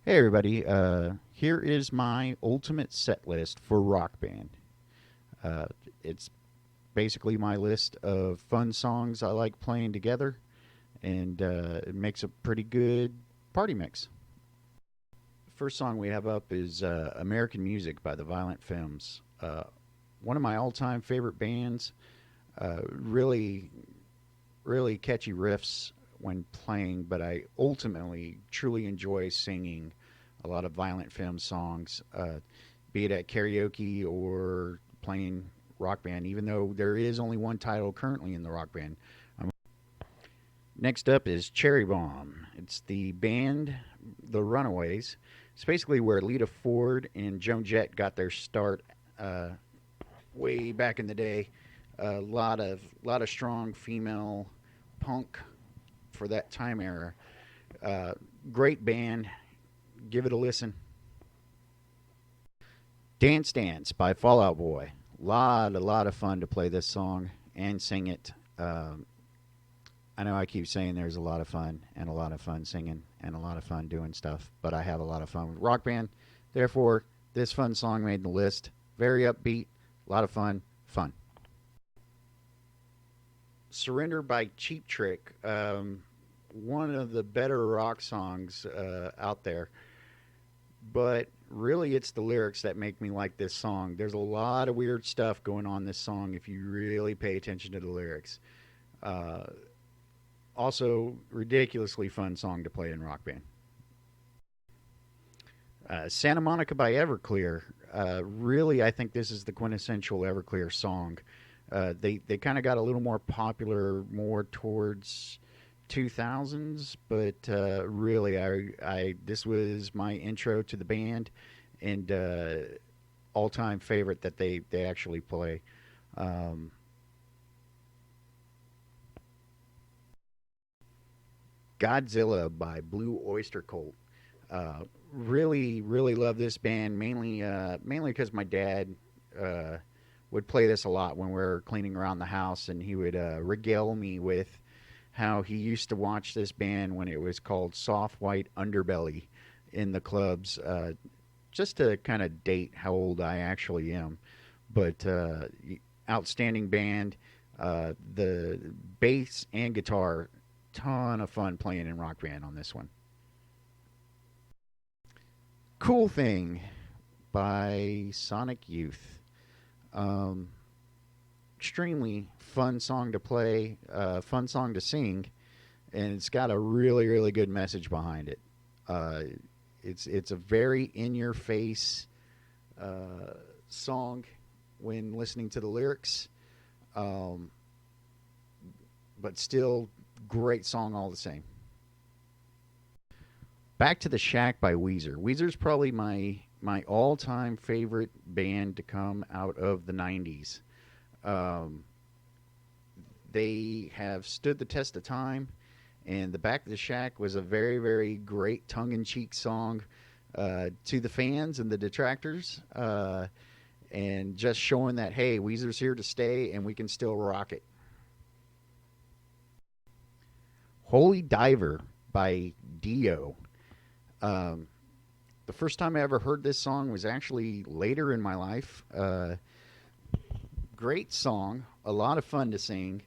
Hey everybody, here is my ultimate set list for Rock Band. Uh, it's basically my list of fun songs I like playing together, and it makes a pretty good party mix. First song we have up is American Music by the Violent Femmes. One of my all time favorite bands. Really, really catchy riffs when playing, but I ultimately truly enjoy singing a lot of Violent Femmes songs, be it at karaoke or playing Rock Band, even though there is only one title currently in the Rock Band. Next up is Cherry Bomb. It's the band The Runaways. It's basically where Lita Ford and Joan Jett got their start uh, way back in the day. A lot of strong female punk for that time era. Uh, Great band. Give it a listen. Dance Dance by Fallout Boy. A lot of fun to play this song and sing it. I know I keep saying there's a lot of fun and a lot of fun singing and a lot of fun doing stuff, but I have a lot of fun with Rock Band. Therefore, this fun song made the list. Very upbeat, a lot of fun, fun. Surrender by Cheap Trick. One of the better rock songs out there. But really, it's the lyrics that make me like this song. There's a lot of weird stuff going on in this song if you really pay attention to the lyrics. Uh, Also, ridiculously fun song to play in Rock Band. Santa Monica by Everclear. Really, I think this is the quintessential Everclear song. They kind of got a little more popular more towards 2000s, but really, I this was my intro to the band and all time favorite that they actually play. Um, Godzilla by Blue Oyster Cult. Really love this band mainly because my dad uh, would play this a lot when we were cleaning around the house, and he would regale me with how he used to watch this band when it was called Soft White Underbelly in the clubs, just to kind of date how old I actually am. But outstanding band. The bass and guitar, ton of fun playing in Rock Band on this one. Cool Thing by Sonic Youth. Um, Extremely fun song to play, fun song to sing, and it's got a really good message behind it. Uh, it's a very in your face song when listening to the lyrics, um, but still great song all the same. Back to the Shack by Weezer. Weezer's probably my all time favorite band to come out of the '90s. Um, they have stood the test of time, and the Back to the Shack was a very great tongue in cheek song to the fans and the detractors, and just showing that hey, Weezer's here to stay, and we can still rock it. Holy Diver by Dio. Um, the first time I ever heard this song was actually later in my life. Great song, a lot of fun to sing.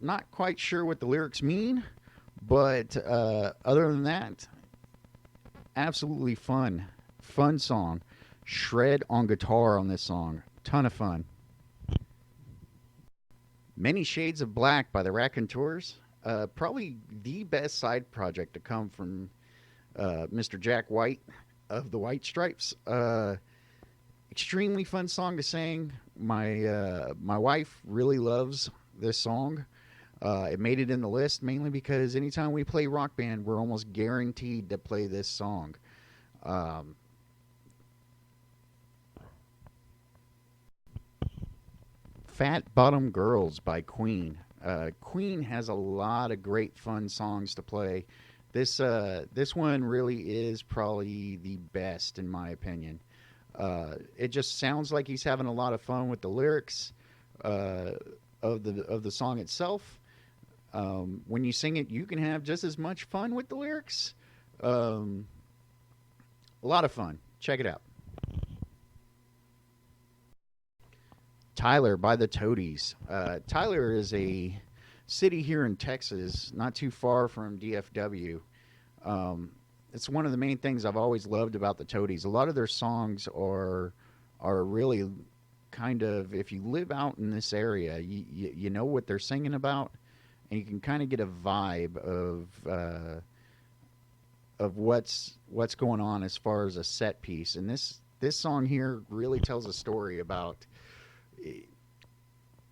Not quite sure what the lyrics mean, but other than that, absolutely fun. Fun song. Shred on guitar on this song. Ton of fun. Many Shades of Black by the Raconteurs. Probably the best side project to come from Mr. Jack White of the White Stripes. Extremely fun song to sing. My wife really loves this song. It made it in the list mainly because anytime we play Rock Band, we're almost guaranteed to play this song. Um, Fat Bottom Girls by Queen. Queen has a lot of great fun songs to play. This one really is probably the best in my opinion. It just sounds like he's having a lot of fun with the lyrics uh, of the song itself. When you sing it, you can have just as much fun with the lyrics. Um, A lot of fun. Check it out. Tyler by the Toadies. Tyler is a city here in Texas, not too far from DFW. Um, it's one of the main things I've always loved about the Toadies. A lot of their songs are really kind of, if you live out in this area, you know what they're singing about, and you can kind of get a vibe of what's going on as far as a set piece. And this song here really tells a story about.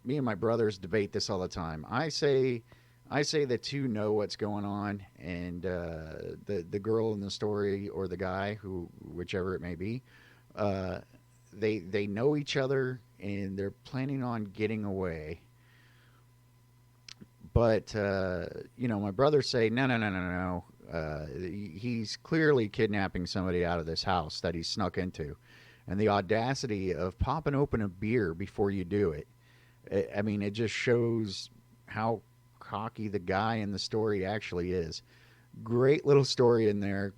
Me and my brothers debate this all the time. I say the two know what's going on, and the girl in the story or the guy, who whichever it may be, uh, they know each other and they're planning on getting away. But my brothers say no, no, no, no, no. He's clearly kidnapping somebody out of this house that he snuck into, and the audacity of popping open a beer before you do it. I mean, it just shows how cocky the guy in the story actually is. Great little story in there.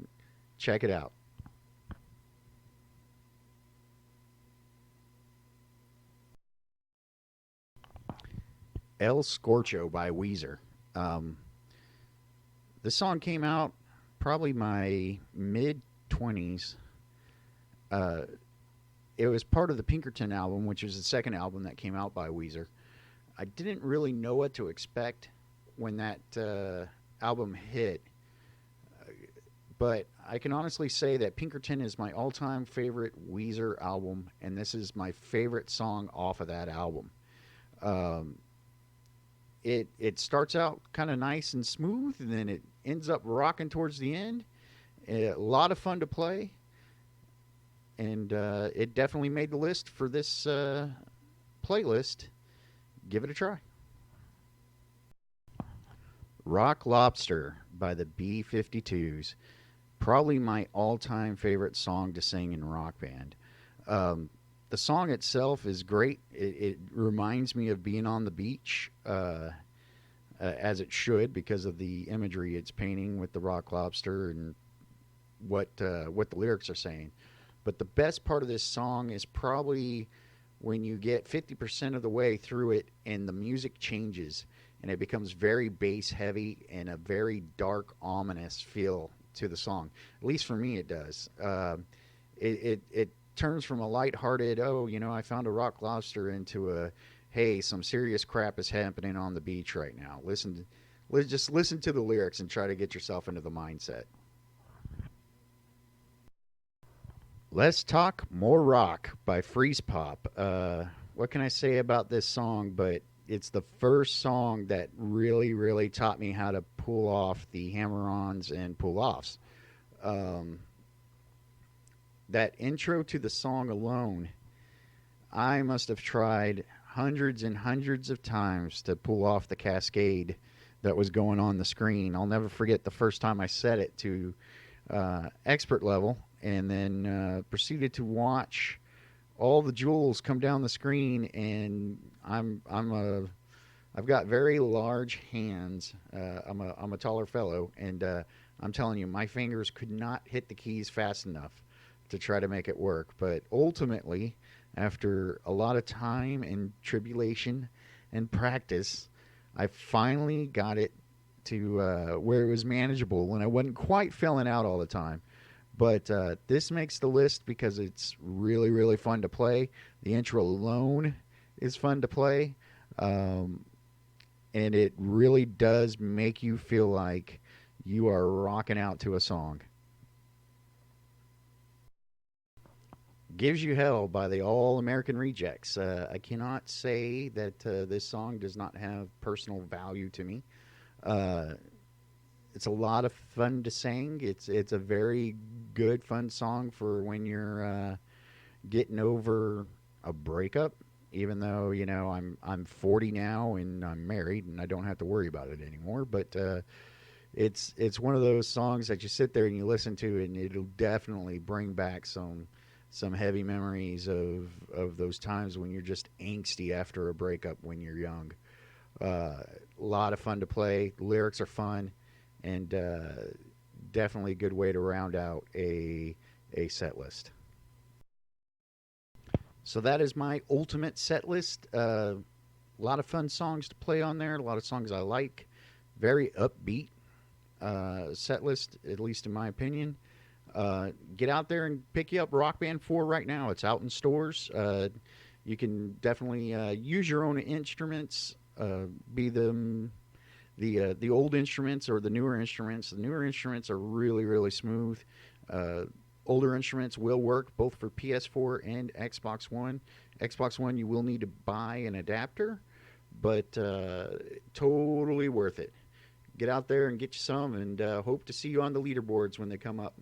Check it out. El Scorcho by Weezer. Um, this song came out probably my mid 20s. Uh, it was part of the Pinkerton album, which was the second album that came out by Weezer. I didn't really know what to expect when that album hit, but I can honestly say that Pinkerton is my all-time favorite Weezer album, and this is my favorite song off of that album. Um, it starts out kind of nice and smooth, and then it ends up rocking towards the end. A lot of fun to play, and it definitely made the list for this playlist. Give it a try. Rock Lobster by the B 52s. Probably my all time favorite song to sing in Rock Band. Um, the song itself is great. It reminds me of being on the beach, as it should, because of the imagery it's painting with the rock lobster and what the lyrics are saying. But the best part of this song is probably when you get 50% of the way through it and the music changes and it becomes very bass heavy and a very dark, ominous feel to the song. At least for me, it does. It turns from a lighthearted, oh, I found a rock lobster, into a, hey, some serious crap is happening on the beach right now. Just listen to the lyrics and try to get yourself into the mindset. Let's Talk More Rock by Freeze Pop. What can I say about this song? But it's the first song that really, really taught me how to pull off the hammer-ons and pull-offs. Um, that intro to the song alone, I must have tried hundreds and hundreds of times to pull off the cascade that was going on the screen. I'll never forget the first time I set it to expert level, and then proceeded to watch all the jewels come down the screen. And I've got very large hands. I'm a taller fellow, and I'm telling you, my fingers could not hit the keys fast enough to try to make it work. But ultimately, after a lot of time and tribulation and practice, I finally got it to where it was manageable when I wasn't quite filling out all the time. But this makes the list because it's really, really fun to play. The intro alone is fun to play. Um, and it really does make you feel like you are rocking out to a song. Gives You Hell by the All American Rejects. I cannot say that this song does not have personal value to me. Uh, it's a lot of fun to sing. It's a very good, fun song for when you're getting over a breakup. Even though I'm 40 now and I'm married and I don't have to worry about it anymore. But it's one of those songs that you sit there and you listen to, and it'll definitely bring back some heavy memories of those times when you're just angsty after a breakup when you're young. A lot of fun to play. The lyrics are fun, and definitely a good way to round out a set list. So that is my ultimate set list. A lot of fun songs to play on there, a lot of songs I like. Very upbeat set list, at least in my opinion. Get out there and pick you up Rock Band 4 right now. It's out in stores. You can definitely use your own instruments, be them the old instruments or the newer instruments. The newer instruments are really really smooth. Uh, Older instruments will work both for PS4 and Xbox One. Xbox One you will need to buy an adapter, but totally worth it. Get out there and get you some, and hope to see you on the leaderboards when they come up.